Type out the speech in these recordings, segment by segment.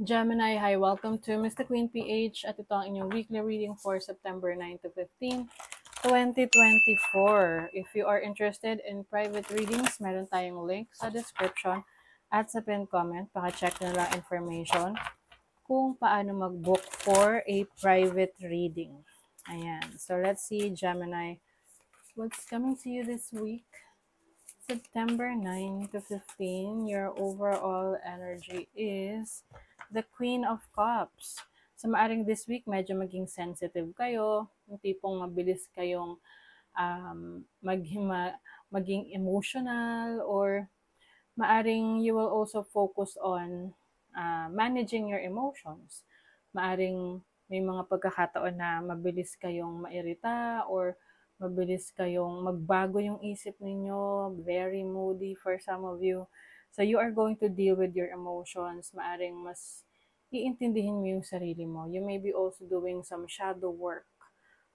Gemini, hi, welcome to Mr. Queen PH at ito ang inyong weekly reading for September 9 to 15, 2024. If you are interested in private readings, meron tayong link sa description at sa pinned comment. Paka-check na lang information kung paano mag-book for a private reading. Ayan. So, let's see, Gemini, what's coming to you this week? September 9 to 15, your overall energy is the Queen of Cups. So, maaring this week, medyo maging sensitive kayo. Yung tipong mabilis kayong maging emotional, or maaring you will also focus on managing your emotions. Maaring may mga pagkakataon na mabilis kayong mairita or mabilis kayong magbago yung isip ninyo, very moody for some of you. So you are going to deal with your emotions. Maaring mas iintindihin mo yung sarili mo. You may be also doing some shadow work.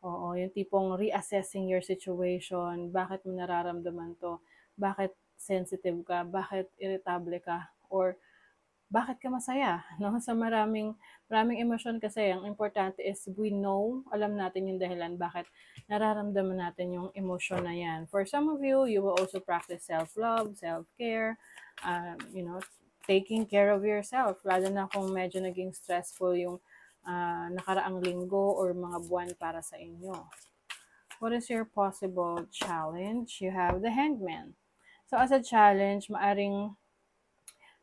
Oo, yung tipong reassessing your situation. Bakit mo nararamdaman to? Bakit sensitive ka? Bakit irritable ka? Or bakit ka masaya? No? Sa maraming emosyon kasi, ang importante is we know, alam natin yung dahilan bakit nararamdaman natin yung emosyon na yan. For some of you, you will also practice self-love, self-care, taking care of yourself. Lalo na kung medyo naging stressful yung nakaraang linggo or mga buwan para sa inyo. What is your possible challenge? You have the Hangman. So as a challenge, maaring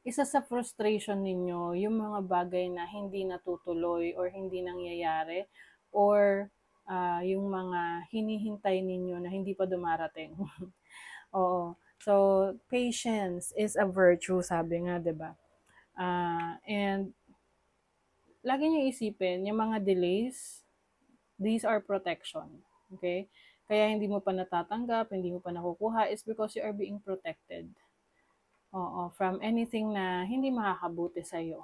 isa sa frustration ninyo yung mga bagay na hindi natutuloy or hindi nangyayari, or yung mga hinihintay ninyo na hindi pa dumarating. Oo. So, patience is a virtue, sabi nga, 'di ba? And lagi niyo isipin, yung mga delays, these are protection. Okay? Kaya hindi mo pa natatanggap, hindi mo pa nakukuha, is because you are being protected. Oo, from anything na hindi makakabuti sa'yo.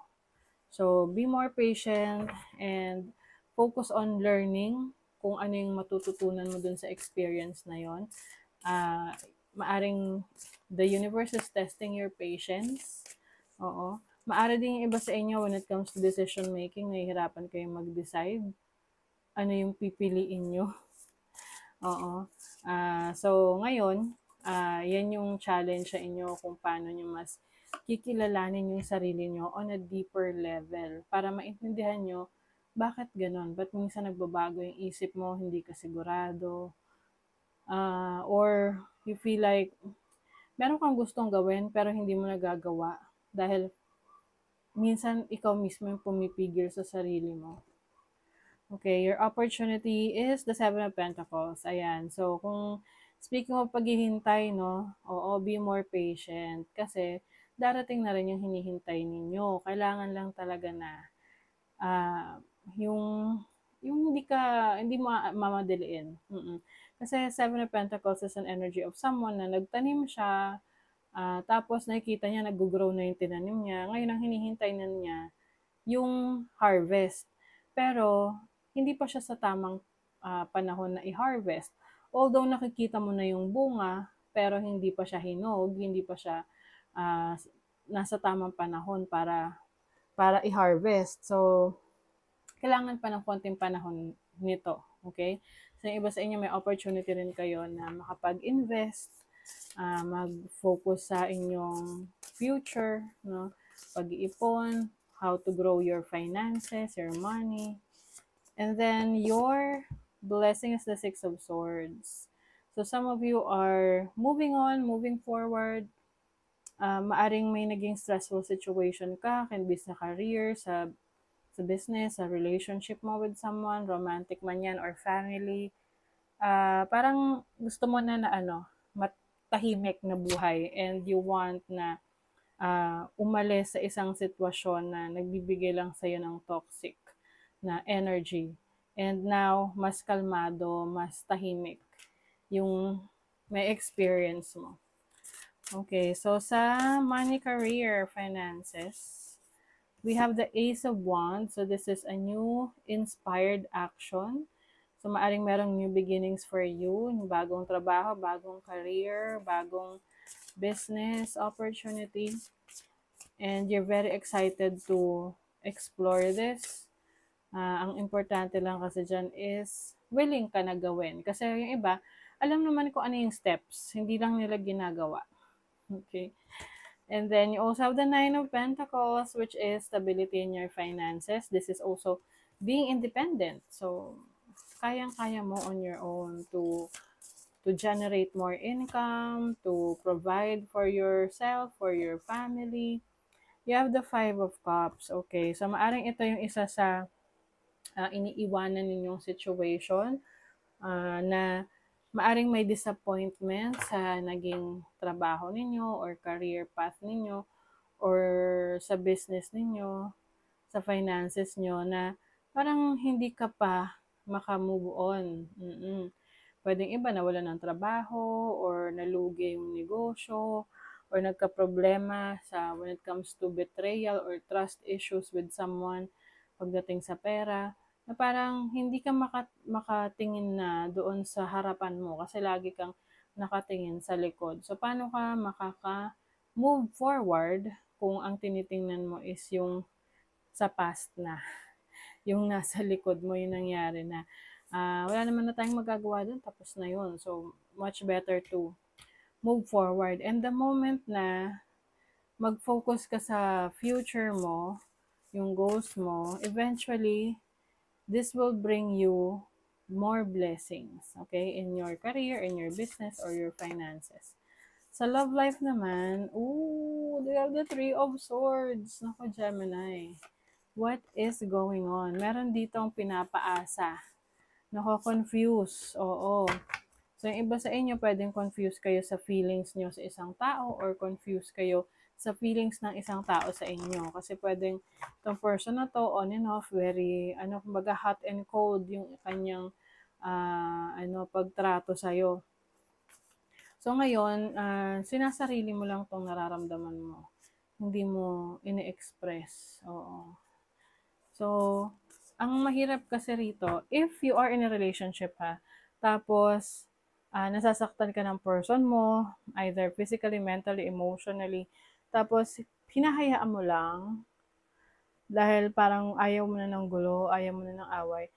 So, be more patient and focus on learning kung ano yung matututunan mo dun sa experience na yon. Maaring the universe is testing your patience. Oo. Maari din yung iba sa inyo when it comes to decision making, nahihirapan kayong mag-decide ano yung pipiliin nyo. Oo. So, ngayon, yan yung challenge sa inyo kung paano nyo mas kikilalanin yung sarili nyo on a deeper level para maintindihan nyo bakit ganon. Ba't minsan nagbabago yung isip mo, hindi ka sigurado, or you feel like meron kang gustong gawin pero hindi mo nagagawa dahil minsan ikaw mismo yung pumipigil sa sarili mo. Okay, your opportunity is the Seven of Pentacles. Ayan. So, kung speaking of paghihintay, no, oo, be more patient. Kasi, darating na rin yung hinihintay ninyo. Kailangan lang talaga na, uh, yung, hindi mo mamadaliin. Kasi Seven of Pentacles is an energy of someone na nagtanim siya, tapos nakikita niya, nag-grow na yung tinanim niya. Ngayon, ang hinihintay na niya, yung harvest. Pero, hindi pa siya sa tamang panahon na i-harvest. Although nakikita mo na yung bunga, pero hindi pa siya hinog, hindi pa siya nasa tamang panahon para i-harvest. So, kailangan pa ng konting panahon nito. Okay? So, yung iba sa inyo, may opportunity rin kayo na makapag-invest, mag-focus sa inyong future, no? Pag-iipon, how to grow your finances, your money. And then your blessing is the Six of Swords. So some of you are moving on, moving forward. Maaring may naging stressful situation ka, can be sa career, sa business, sa relationship mo with someone, romantic man yan or family. Parang gusto mo na matahimik na buhay, and you want na umalis sa isang sitwasyon na nagbibigay lang sa'yo ng toxic na energy. And now, mas kalmado, mas tahimik yung may experience mo. Okay, so sa money, career, finances, we have the Ace of Wands. So this is a new inspired action. So maaring merong new beginnings for you, bagong trabaho, bagong career, bagong business opportunity. And you're very excited to explore this. Ang importante lang kasi dyan is willing ka na gawin. Kasi yung iba, alam naman kung ano yung steps. Hindi lang nila ginagawa. Okay? And then you also have the Nine of Pentacles, which is stability in your finances. This is also being independent. So, kayang-kaya mo on your own to generate more income, to provide for yourself, for your family. You have the Five of Cups. Okay, so maaring ito yung isa sa iniiwanan ninyong situation na maaring may disappointment sa naging trabaho ninyo or career path ninyo or sa business ninyo, sa finances nyo na parang hindi ka pa makamove on. Pwedeng iba nawala ng trabaho or nalugi yung negosyo or nagka-problema sa when it comes to betrayal or trust issues with someone pagdating sa pera na parang hindi ka makatingin na doon sa harapan mo kasi lagi kang nakatingin sa likod. So, paano ka makaka-move forward kung ang tinitingnan mo is yung sa past na, yung nasa likod mo, yung nangyari na. Wala naman na tayong magagawa dun, tapos na yun. So, much better to move forward. And the moment na mag-focus ka sa future mo, yung goals mo, eventually, this will bring you more blessings, okay? In your career, in your business, or your finances. Sa love life naman, they have the Three of Swords. Nako, Gemini. What is going on? Meron ditong pinapaasa. Nako-confuse. Oo. So, yung iba sa inyo, pwedeng confuse kayo sa feelings nyo sa isang tao or confuse kayo sa feelings ng isang tao sa inyo. Kasi pwedeng itong person na to, on and off, very, kumbaga hot and cold yung kanyang, pagtrato sa'yo. So, ngayon, sinasarili mo lang tong nararamdaman mo. Hindi mo ini-express. Oo. So, ang mahirap kasi rito, if you are in a relationship tapos nasasaktan ka ng person mo, either physically, mentally, emotionally, tapos hinahayaan mo lang dahil parang ayaw mo na ng gulo, ayaw mo na ng away.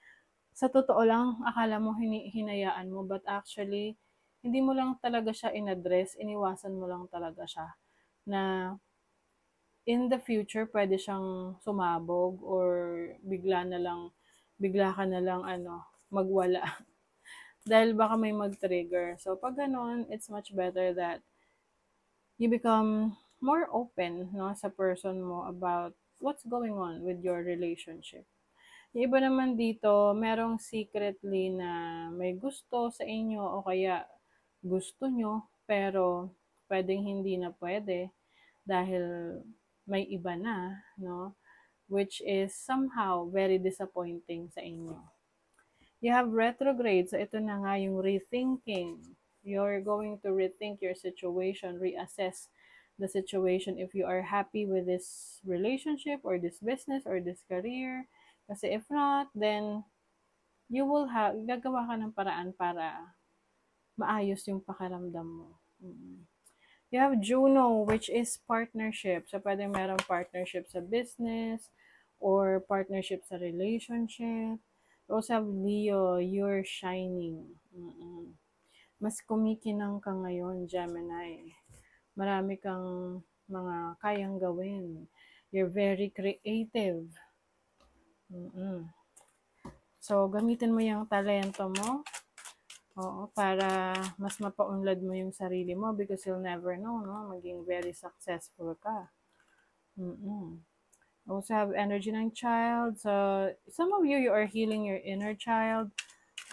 Sa totoo lang, akala mo hinayaan mo, but actually, hindi mo lang talaga siya in-address, iniwasan mo lang talaga siya na in the future, pwede siyang sumabog or bigla ka na lang magwala. Dahil baka may mag-trigger. So, pag ganun, it's much better that you become more open, no, sa person mo about what's going on with your relationship. Yung iba naman dito, merong secretly na may gusto sa inyo o kaya gusto nyo, pero pwedeng hindi na pwede dahil may iba na, no? Which is somehow very disappointing sa inyo. You have retrograde, so ito na nga yung rethinking. You're going to rethink your situation, reassess the situation if you are happy with this relationship or this business or this career. Kasi if not, then you will gagawa ka ng paraan para maayos yung pakiramdam mo. You have Juno, which is partnership. So, pwede merong partnership sa business or partnership sa relationship. You also have Leo, you're shining. Mas kumikinang ka ngayon, Gemini. Marami kang mga kayang gawin. You're very creative. So, gamitin mo yung talento mo. Oo, para mas mapaunlad mo yung sarili mo because you'll never know, no? Maging very successful ka. Also have energy ng child. So, some of you are healing your inner child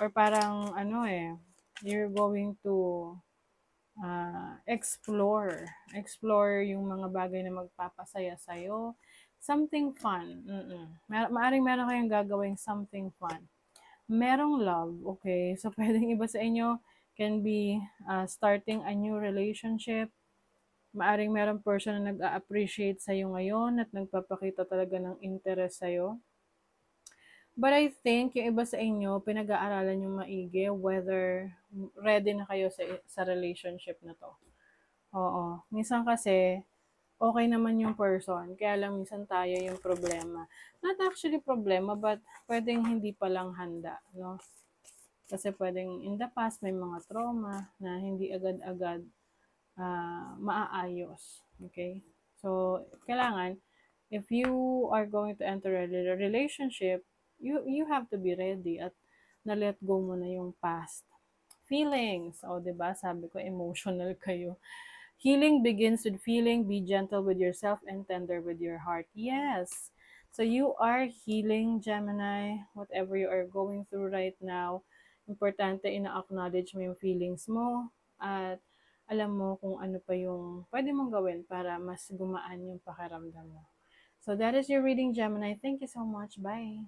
or parang, you're going to explore yung mga bagay na magpapasaya sa'yo. Something fun. Maaring meron kayong gagawing something fun. Merong love, okay? So, pwedeng iba sa inyo can be starting a new relationship. Maaring merong person na nag-a-appreciate sa'yo ngayon at nagpapakita talaga ng interest sa'yo. But I think yung iba sa inyo, pinag-aaralan yung maigi whether ready na kayo sa relationship na to. Oo. Minsan kasi, okay naman yung person, kaya lang minsan tayo yung problema. Not actually problema, but pwedeng hindi pa lang handa, no? Kasi pwedeng in the past may mga trauma na hindi agad-agad maaayos. Okay? So, kailangan, if you are going to enter a relationship, you have to be ready at na-let go mo na yung past feelings. O, 'di ba? Sabi ko, emotional kayo. Healing begins with feeling. Be gentle with yourself and tender with your heart. Yes. So you are healing, Gemini. Whatever you are going through right now, importante ina-acknowledge mo yung feelings mo at alam mo kung ano pa yung pwede mong gawin para mas gumaan yung pakiramdam mo. So that is your reading, Gemini. Thank you so much. Bye.